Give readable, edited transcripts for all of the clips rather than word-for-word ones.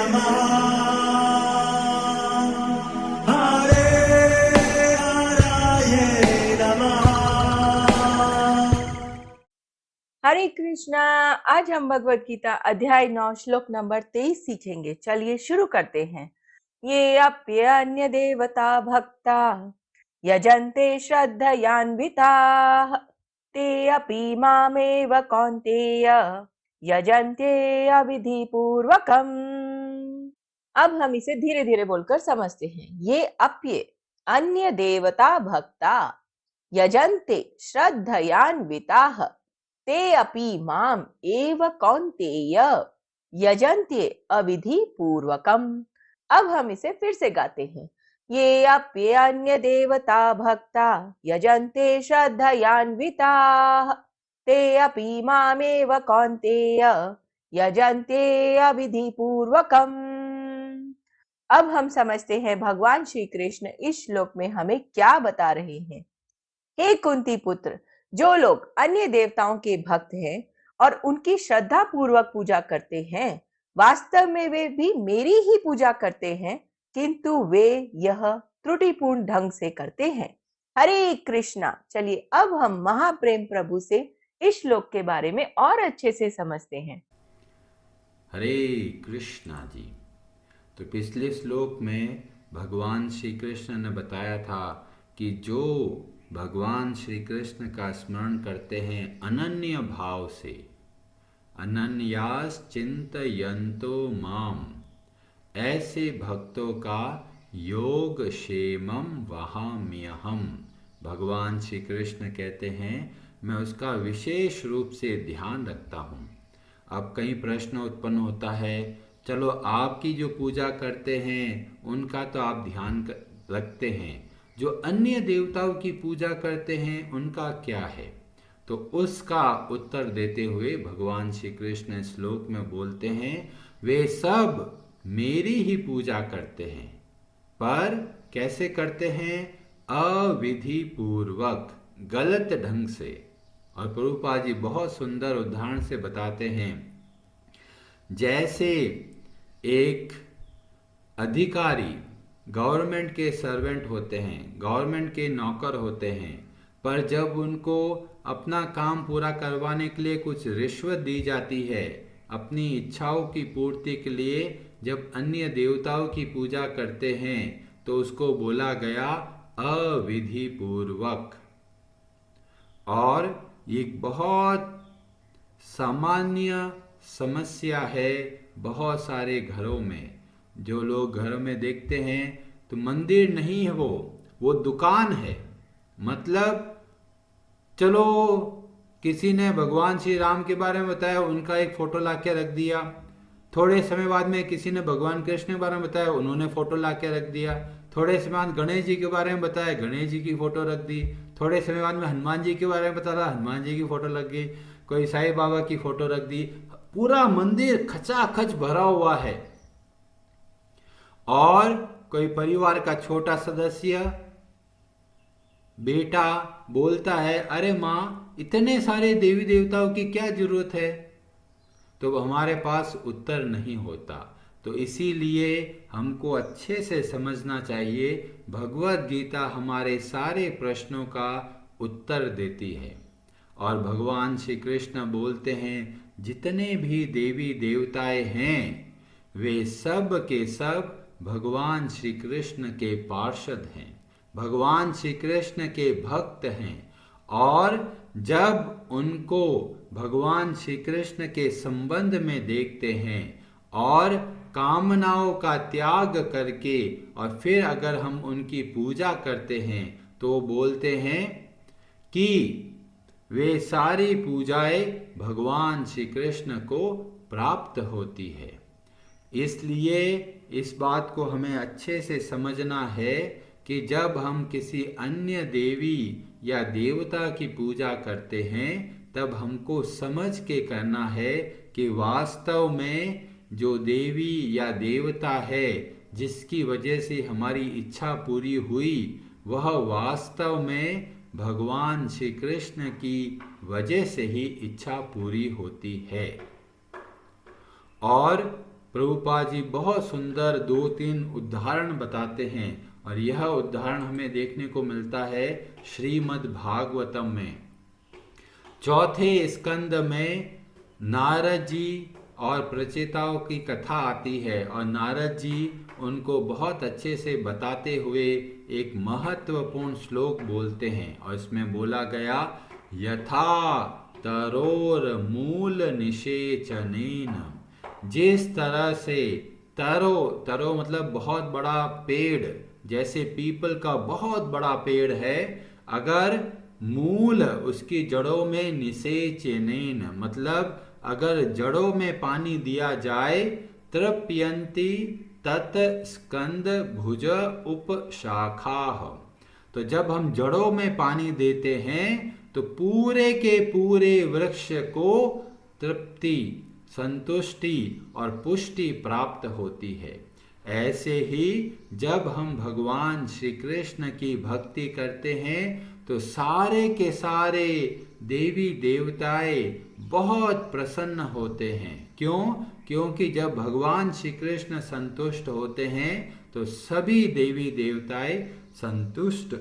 हरे कृष्णा। आज हम भगवत गीता अध्याय 9 श्लोक नंबर 23 सीखेंगे। चलिए शुरू करते हैं। ये अप्यन्य देवता भक्ता यजन्ते श्रद्धयान्विताः ते अपि मामेव कौन्तेय यजन्ते अविधि पूर्वकम्। अब हम इसे धीरे धीरे बोलकर समझते हैं। ये अप्य अन्य देवता भक्ता यजन्ते श्रद्धयान्विताः ते अपि माम एव कौन्तेय यजन्ते अविधि पूर्वकम। अब हम इसे फिर से गाते हैं। ये अप्यन्य देवता भक्ता यजन्ते श्रद्धयान्विताः ते अपि मामेव कौन्तेय यजन्ते अविधि पूर्वकम। अब हम समझते हैं भगवान श्री कृष्ण इस श्लोक में हमें क्या बता रहे हैं। हे कुंती पुत्र, जो लोग अन्य देवताओं के भक्त हैं और उनकी श्रद्धा पूर्वक पूजा करते हैं, वास्तव में वे भी मेरी ही पूजा करते हैं, किंतु वे यह त्रुटिपूर्ण ढंग से करते हैं। हरे कृष्णा। चलिए अब हम महाप्रेम प्रभु से इस श्लोक के बारे में और अच्छे से समझते हैं। हरे कृष्णा जी। तो पिछले श्लोक में भगवान श्री कृष्ण ने बताया था कि जो भगवान श्री कृष्ण का स्मरण करते हैं अनन्य भाव से, अनन्यास चिंतयन्तो माम, ऐसे भक्तों का योग क्षेमम वहाम्यहम। भगवान श्री कृष्ण कहते हैं मैं उसका विशेष रूप से ध्यान रखता हूँ। अब कई प्रश्न उत्पन्न होता है, चलो आपकी जो पूजा करते हैं उनका तो आप ध्यान रखते हैं, जो अन्य देवताओं की पूजा करते हैं उनका क्या है? तो उसका उत्तर देते हुए भगवान श्री कृष्ण श्लोक में बोलते हैं वे सब मेरी ही पूजा करते हैं, पर कैसे करते हैं? अविधि पूर्वक, गलत ढंग से। और प्रभुपाद जी बहुत सुंदर उदाहरण से बताते हैं, जैसे एक अधिकारी गवर्नमेंट के सर्वेंट होते हैं, गवर्नमेंट के नौकर होते हैं, पर जब उनको अपना काम पूरा करवाने के लिए कुछ रिश्वत दी जाती है, अपनी इच्छाओं की पूर्ति के लिए जब अन्य देवताओं की पूजा करते हैं, तो उसको बोला गया अविधि पूर्वक। और ये बहुत सामान्य समस्या है बहुत सारे घरों में। जो लोग घरों में देखते हैं तो मंदिर नहीं है, वो दुकान है। मतलब चलो किसी ने भगवान श्री राम के बारे में बताया, उनका एक फोटो ला के रख दिया। थोड़े समय बाद में किसी ने भगवान कृष्ण के बारे में बताया, उन्होंने फोटो ला के रख दिया। थोड़े समय बाद गणेश जी के बारे में बताया, गणेश जी की फोटो रख दी। थोड़े समय बाद में हनुमान जी के बारे में बताया, हनुमान जी की फोटो लग गई। कोई साईं बाबा की फोटो रख दी। पूरा मंदिर खचाखच भरा हुआ है। और कोई परिवार का छोटा सदस्य, बेटा बोलता है, अरे माँ इतने सारे देवी देवताओं की क्या जरूरत है? तो हमारे पास उत्तर नहीं होता। तो इसीलिए हमको अच्छे से समझना चाहिए, भगवत गीता हमारे सारे प्रश्नों का उत्तर देती है। और भगवान श्री कृष्ण बोलते हैं जितने भी देवी देवताएं हैं वे सब के सब भगवान श्री कृष्ण के पार्षद हैं, भगवान श्री कृष्ण के भक्त हैं। और जब उनको भगवान श्री कृष्ण के संबंध में देखते हैं और कामनाओं का त्याग करके और फिर अगर हम उनकी पूजा करते हैं, तो बोलते हैं कि वे सारी पूजाएं भगवान श्री कृष्ण को प्राप्त होती है। इसलिए इस बात को हमें अच्छे से समझना है कि जब हम किसी अन्य देवी या देवता की पूजा करते हैं, तब हमको समझ के करना है कि वास्तव में जो देवी या देवता है जिसकी वजह से हमारी इच्छा पूरी हुई, वह वास्तव में भगवान श्री कृष्ण की वजह से ही इच्छा पूरी होती है। और प्रभुपाद जी बहुत सुंदर 2-3 उदाहरण बताते हैं और यह उदाहरण हमें देखने को मिलता है श्रीमद् भागवतम में। चौथे स्कंद में नारद जी और प्रचेताओं की कथा आती है और नारद जी उनको बहुत अच्छे से बताते हुए एक महत्वपूर्ण श्लोक बोलते हैं और इसमें बोला गया, यथा तरोर मूल निषेचनेन, जिस तरह से तरो मतलब बहुत बड़ा पेड़, जैसे पीपल का बहुत बड़ा पेड़ है, अगर मूल उसकी जड़ों में निषेचनेन मतलब अगर जड़ों में पानी दिया जाए, तृप्यन्ति तत् स्कंद भुज उपशाखा, तो जब हम जड़ों में पानी देते हैं तो पूरे के पूरे वृक्ष को तृप्ति, संतुष्टि और पुष्टि प्राप्त होती है। ऐसे ही जब हम भगवान श्री कृष्ण की भक्ति करते हैं तो सारे के सारे देवी देवताएं बहुत प्रसन्न होते हैं। क्यों? क्योंकि जब भगवान श्री कृष्ण संतुष्ट होते हैं तो सभी देवी देवताएं संतुष्ट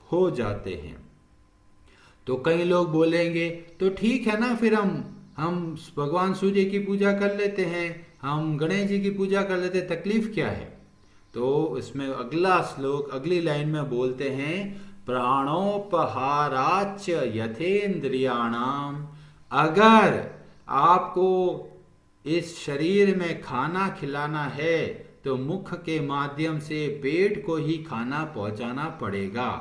हो जाते हैं। तो कई लोग बोलेंगे तो ठीक है ना, फिर हम भगवान सूर्य की पूजा कर लेते हैं, हम गणेश जी की पूजा कर लेते हैं, तकलीफ क्या है? तो इसमें अगला श्लोक अगली लाइन में बोलते हैं, प्राणोपहाराच यथेन्द्रियाणाम, अगर आपको इस शरीर में खाना खिलाना है तो मुख के माध्यम से पेट को ही खाना पहुंचाना पड़ेगा।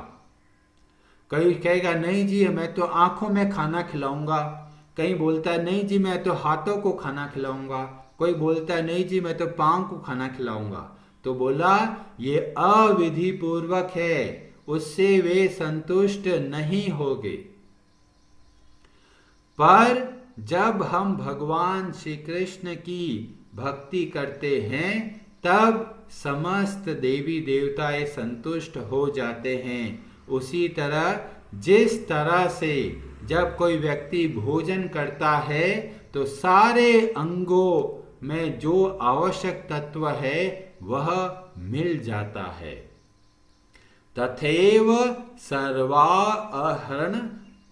कोई कहेगा नहीं जी मैं तो आंखों में खाना खिलाऊंगा, कहीं बोलता है नहीं जी मैं तो हाथों को खाना खिलाऊंगा, कोई बोलता है नहीं जी मैं तो पांव को खाना खिलाऊंगा। तो बोला ये अविधि पूर्वक है, उससे वे संतुष्ट नहीं होंगे। पर जब हम भगवान श्री कृष्ण की भक्ति करते हैं तब समस्त देवी देवताएं संतुष्ट हो जाते हैं। उसी तरह जिस तरह से जब कोई व्यक्ति भोजन करता है तो सारे अंगों में जो आवश्यक तत्व है वह मिल जाता है, तथैव सर्वाहरण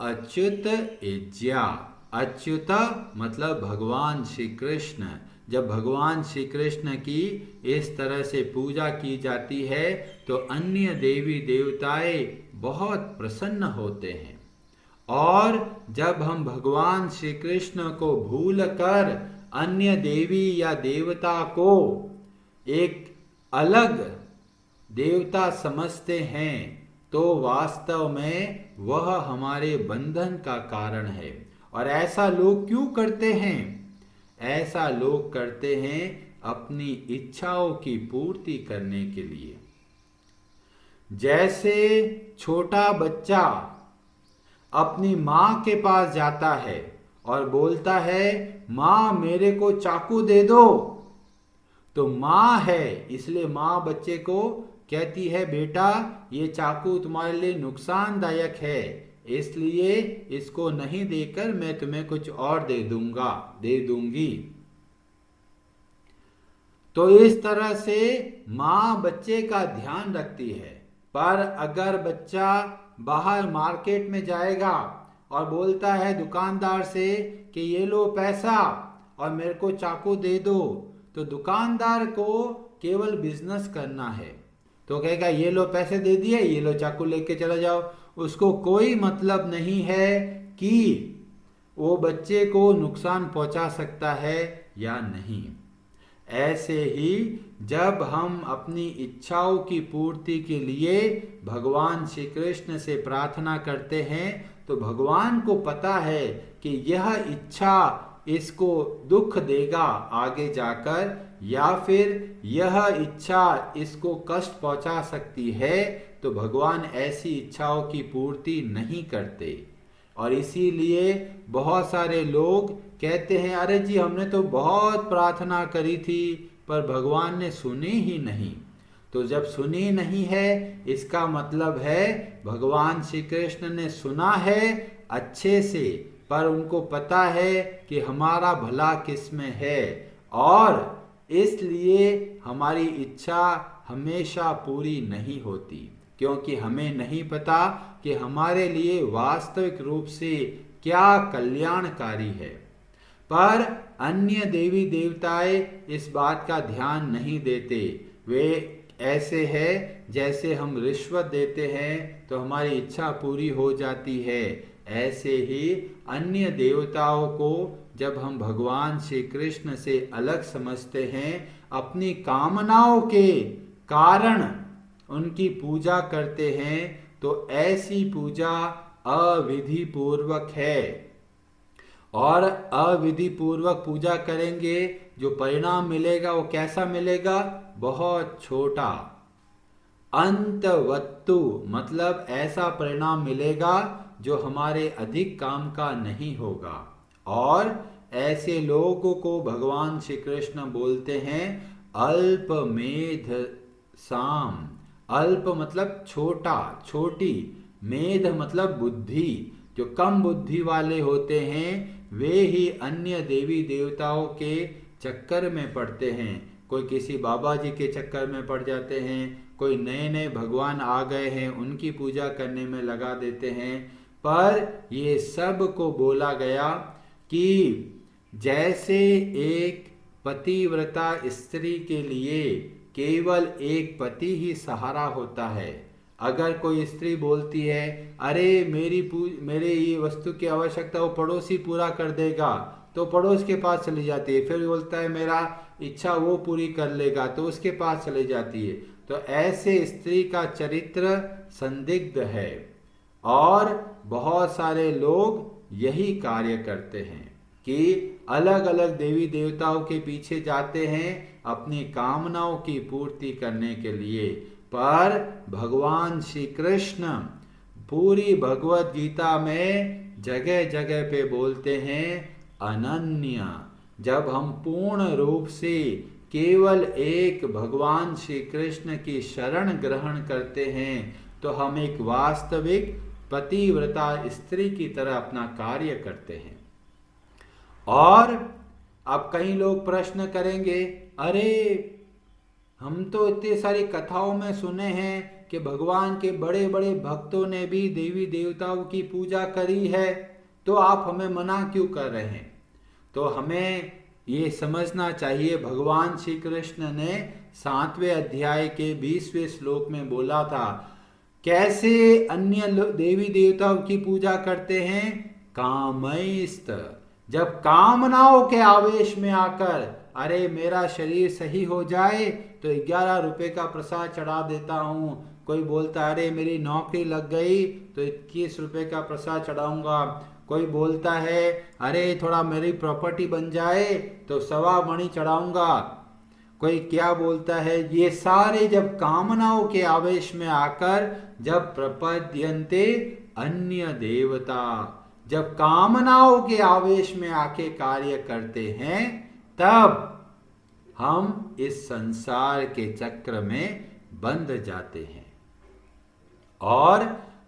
अच्युत इज्या। अच्युत मतलब भगवान श्री कृष्ण। जब भगवान श्री कृष्ण की इस तरह से पूजा की जाती है तो अन्य देवी देवताएं बहुत प्रसन्न होते हैं। और जब हम भगवान श्री कृष्ण को भूल कर अन्य देवी या देवता को एक अलग देवता समझते हैं तो वास्तव में वह हमारे बंधन का कारण है। और ऐसा लोग क्यों करते हैं? ऐसा लोग करते हैं अपनी इच्छाओं की पूर्ति करने के लिए। जैसे छोटा बच्चा अपनी माँ के पास जाता है और बोलता है माँ मेरे को चाकू दे दो, तो माँ है इसलिए माँ बच्चे को कहती है बेटा ये चाकू तुम्हारे लिए नुकसानदायक है, इसलिए इसको नहीं देकर मैं तुम्हें कुछ और दे दूंगी। तो इस तरह से माँ बच्चे का ध्यान रखती है। पर अगर बच्चा बाहर मार्केट में जाएगा और बोलता है दुकानदार से कि ये लो पैसा और मेरे को चाकू दे दो, तो दुकानदार को केवल बिजनेस करना है, तो कहेगा ये लो पैसे दे दिए, ये लो चाकू लेके चला जाओ। उसको कोई मतलब नहीं है कि वो बच्चे को नुकसान पहुंचा सकता है या नहीं। ऐसे ही जब हम अपनी इच्छाओं की पूर्ति के लिए भगवान श्री कृष्ण से प्रार्थना करते हैं तो भगवान को पता है कि यह इच्छा इसको दुख देगा आगे जाकर, या फिर यह इच्छा इसको कष्ट पहुंचा सकती है, तो भगवान ऐसी इच्छाओं की पूर्ति नहीं करते। और इसीलिए बहुत सारे लोग कहते हैं अरे जी हमने तो बहुत प्रार्थना करी थी पर भगवान ने सुनी ही नहीं। तो जब सुनी नहीं है इसका मतलब है भगवान श्री कृष्ण ने सुना है अच्छे से, पर उनको पता है कि हमारा भला किस में है और इसलिए हमारी इच्छा हमेशा पूरी नहीं होती, क्योंकि हमें नहीं पता कि हमारे लिए वास्तविक रूप से क्या कल्याणकारी है। पर अन्य देवी देवताएं इस बात का ध्यान नहीं देते। वे ऐसे है जैसे हम रिश्वत देते हैं तो हमारी इच्छा पूरी हो जाती है, ऐसे ही अन्य देवताओं को जब हम भगवान श्री कृष्ण से अलग समझते हैं, अपनी कामनाओं के कारण उनकी पूजा करते हैं, तो ऐसी पूजा अविधि पूर्वक है। और अविधि पूर्वक पूजा करेंगे, जो परिणाम मिलेगा वो कैसा मिलेगा? बहुत छोटा, अंतवत्तु, मतलब ऐसा परिणाम मिलेगा जो हमारे अधिक काम का नहीं होगा। और ऐसे लोगों को भगवान श्री कृष्ण बोलते हैं अल्पमेध साम। अल्प मतलब छोटा, छोटी, मेध मतलब बुद्धि। जो कम बुद्धि वाले होते हैं वे ही अन्य देवी देवताओं के चक्कर में पड़ते हैं। कोई किसी बाबा जी के चक्कर में पड़ जाते हैं, कोई नए नए भगवान आ गए हैं उनकी पूजा करने में लगा देते हैं। पर ये सब को बोला गया कि जैसे एक पतिव्रता स्त्री के लिए केवल एक पति ही सहारा होता है। अगर कोई स्त्री बोलती है अरे मेरे ये वस्तु की आवश्यकता वो पड़ोसी पूरा कर देगा, तो पड़ोस के पास चली जाती है। फिर बोलता है मेरा इच्छा वो पूरी कर लेगा, तो उसके पास चली जाती है। तो ऐसे स्त्री का चरित्र संदिग्ध है। और बहुत सारे लोग यही कार्य करते हैं कि अलग अलग देवी देवताओं के पीछे जाते हैं अपनी कामनाओं की पूर्ति करने के लिए। पर भगवान श्री कृष्ण पूरी भगवत गीता में जगह जगह पे बोलते हैं अनन्य। जब हम पूर्ण रूप से केवल एक भगवान श्री कृष्ण की शरण ग्रहण करते हैं, तो हम एक वास्तविक पतिव्रता स्त्री की तरह अपना कार्य करते हैं। और अब कई लोग प्रश्न करेंगे, अरे हम तो इतनी सारी कथाओं में सुने हैं कि भगवान के बड़े बड़े भक्तों ने भी देवी देवताओं की पूजा करी है, तो आप हमें मना क्यों कर रहे हैं? तो हमें ये समझना चाहिए, भगवान श्री कृष्ण ने 7वें अध्याय के 20वें श्लोक में बोला था, कैसे अन्य देवी देवताओं की पूजा करते हैं? कामैस्त, जब कामनाओं के आवेश में आकर अरे मेरा शरीर सही हो जाए तो 11 रुपए का प्रसाद चढ़ा देता हूँ। कोई बोलता है अरे मेरी नौकरी लग गई तो 21 रुपए का प्रसाद चढ़ाऊंगा। कोई बोलता है अरे थोड़ा मेरी प्रॉपर्टी बन जाए तो 1.25 मणि चढ़ाऊंगा। कोई क्या बोलता है, ये सारे जब कामनाओं के आवेश में आकर जब प्रपद्यन्ते अन्य देवता, जब कामनाओं के आवेश में आके कार्य करते हैं, तब हम इस संसार के चक्र में बंध जाते हैं। और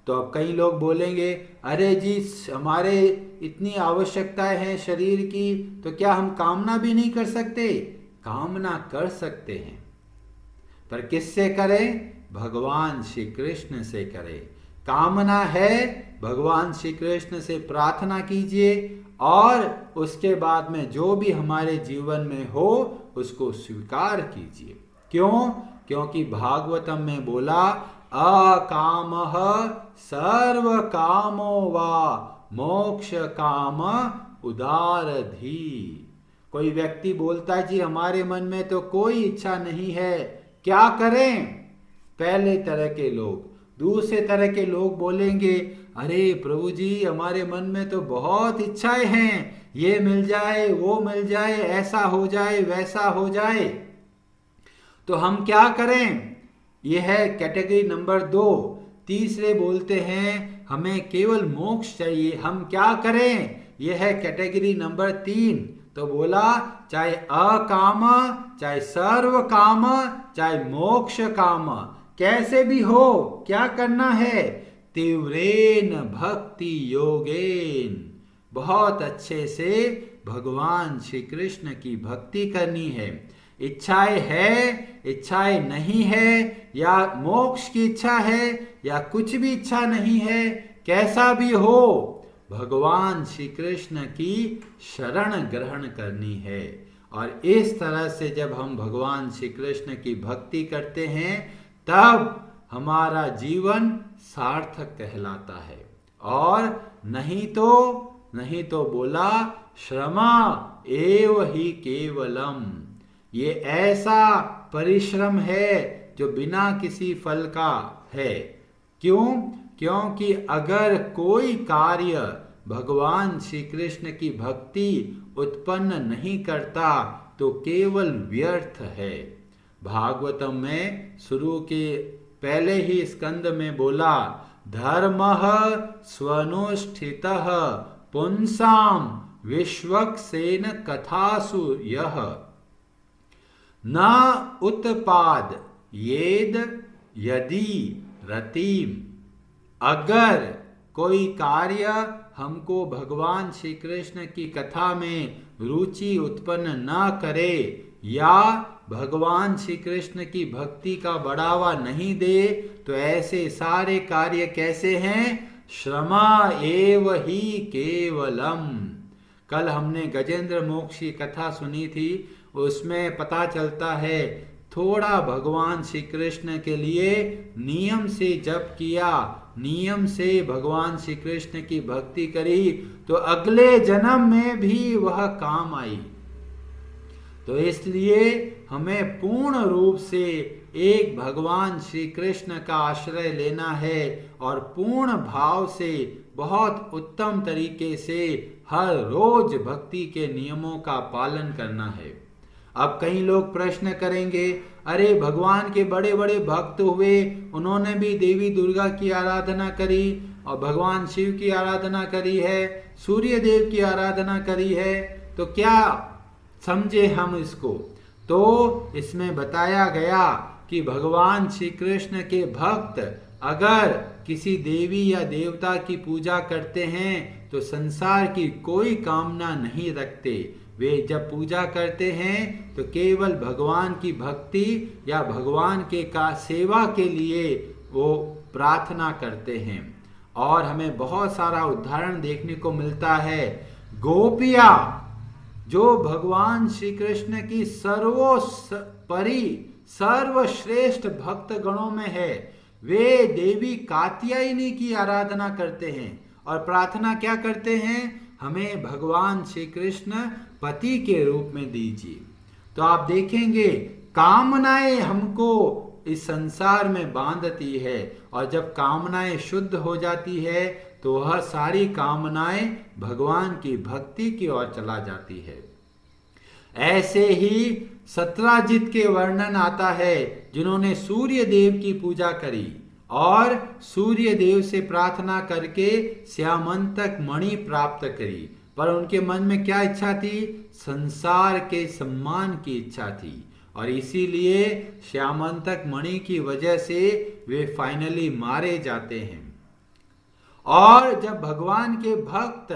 तो अब कई लोग बोलेंगे अरे जी हमारे इतनी आवश्यकताएं हैं शरीर की, तो क्या हम कामना भी नहीं कर सकते? कामना कर सकते हैं, पर किससे करें? भगवान श्री कृष्ण से करें। कामना है भगवान श्री कृष्ण से प्रार्थना कीजिए और उसके बाद में जो भी हमारे जीवन में हो उसको स्वीकार कीजिए। क्यों? क्योंकि भागवतम में बोला अकामः सर्व कामो वा मोक्ष काम उदारधी। कोई व्यक्ति बोलता है जी हमारे मन में तो कोई इच्छा नहीं है, क्या करें? पहले तरह के लोग। दूसरे तरह के लोग बोलेंगे अरे प्रभु जी हमारे मन में तो बहुत इच्छाएं हैं, ये मिल जाए वो मिल जाए, ऐसा हो जाए वैसा हो जाए, तो हम क्या करें? यह है कैटेगरी नंबर 2। तीसरे बोलते हैं हमें केवल मोक्ष चाहिए, हम क्या करें? यह है कैटेगरी नंबर 3। तो बोला चाहे अकाम, चाहे सर्व काम, चाहे मोक्ष काम, कैसे भी हो क्या करना है? तीव्रेन भक्ति योगेन, बहुत अच्छे से भगवान श्री कृष्ण की भक्ति करनी है। इच्छाएं है, इच्छाएं नहीं है, या मोक्ष की इच्छा है, या कुछ भी इच्छा नहीं है, कैसा भी हो, भगवान श्री कृष्ण की शरण ग्रहण करनी है। और इस तरह से जब हम भगवान श्री कृष्ण की भक्ति करते हैं तब हमारा जीवन सार्थक कहलाता है। और नहीं तो बोला श्रमा एव ही केवलम, ये ऐसा परिश्रम है जो बिना किसी फल का है। क्यों? क्योंकि अगर कोई कार्य भगवान श्री कृष्ण की भक्ति उत्पन्न नहीं करता तो केवल व्यर्थ है। भागवतम में शुरू के पहले ही स्कंद में बोला, धर्मः स्वनुष्ठितः पुंसाम विश्वक्सेन कथासु यः न उत्पाद येद यदि रतिम। अगर कोई कार्य हमको भगवान श्री कृष्ण की कथा में रुचि उत्पन्न न करे या भगवान श्री कृष्ण की भक्ति का बढ़ावा नहीं दे तो ऐसे सारे कार्य कैसे हैं? श्रमा एव ही केवलम। कल हमने गजेंद्र मोक्ष की कथा सुनी थी, उसमें पता चलता है थोड़ा भगवान श्री कृष्ण के लिए नियम से जप किया, नियम से भगवान श्री कृष्ण की भक्ति करी तो अगले जन्म में भी वह काम आई। तो इसलिए हमें पूर्ण रूप से एक भगवान श्री कृष्ण का आश्रय लेना है और पूर्ण भाव से बहुत उत्तम तरीके से हर रोज भक्ति के नियमों का पालन करना है। अब कई लोग प्रश्न करेंगे, अरे भगवान के बड़े बड़े भक्त हुए, उन्होंने भी देवी दुर्गा की आराधना करी और भगवान शिव की आराधना करी है, सूर्य देव की आराधना करी है, तो क्या समझे हम इसको? तो इसमें बताया गया कि भगवान श्री कृष्ण के भक्त अगर किसी देवी या देवता की पूजा करते हैं तो संसार की कोई कामना नहीं रखते। वे जब पूजा करते हैं तो केवल भगवान की भक्ति या भगवान के का सेवा के लिए वो प्रार्थना करते हैं। और हमें बहुत सारा उदाहरण देखने को मिलता है। गोपिया जो भगवान श्री कृष्ण की सर्वोपरि सर्वश्रेष्ठ भक्त गणों में है, वे देवी कात्यायनी की आराधना करते हैं और प्रार्थना क्या करते हैं? हमें भगवान श्री कृष्ण पति के रूप में दीजिए। तो आप देखेंगे कामनाएं हमको इस संसार में बांधती है और जब कामनाएं शुद्ध हो जाती है तो वह सारी कामनाएं भगवान की भक्ति की ओर चला जाती है। ऐसे ही सत्राजित के वर्णन आता है जिन्होंने सूर्य देव की पूजा करी और सूर्य देव से प्रार्थना करके श्यामंतक मणि प्राप्त करी, पर उनके मन में क्या इच्छा थी? संसार के सम्मान की इच्छा थी और इसीलिए श्यामंतक मणि की वजह से वे फाइनली मारे जाते हैं। और जब भगवान के भक्त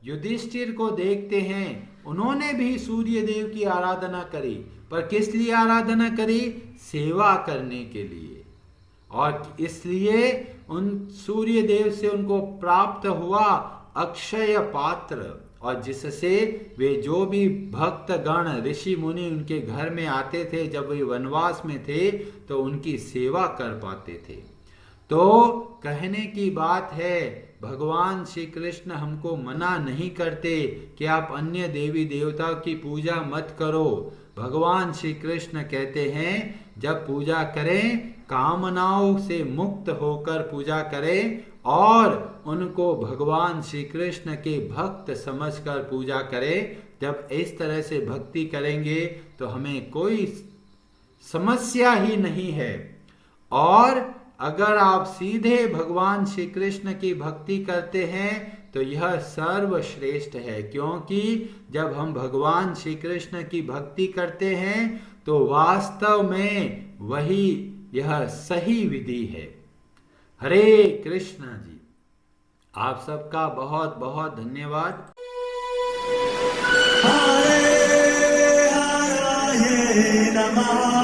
युधिष्ठिर को देखते हैं, उन्होंने भी सूर्य देव की आराधना करी, पर किस लिए आराधना करी? सेवा करने के लिए। और इसलिए उन सूर्य देव से उनको प्राप्त हुआ अक्षय पात्र, और जिससे वे जो भी भक्त गण ऋषि मुनि उनके घर में आते थे जब वे वनवास में थे तो उनकी सेवा कर पाते थे। तो कहने की बात है, भगवान श्री कृष्ण हमको मना नहीं करते कि आप अन्य देवी देवताओं की पूजा मत करो। भगवान श्री कृष्ण कहते हैं जब पूजा करें कामनाओं से मुक्त होकर पूजा करें और उनको भगवान श्री कृष्ण के भक्त समझकर पूजा करें। जब इस तरह से भक्ति करेंगे तो हमें कोई समस्या ही नहीं है। और अगर आप सीधे भगवान श्री कृष्ण की भक्ति करते हैं तो यह सर्वश्रेष्ठ है, क्योंकि जब हम भगवान श्री कृष्ण की भक्ति करते हैं तो वास्तव में वही यह सही विधि है। हरे कृष्ण जी। आप सबका बहुत बहुत धन्यवाद। हरे हरे नमः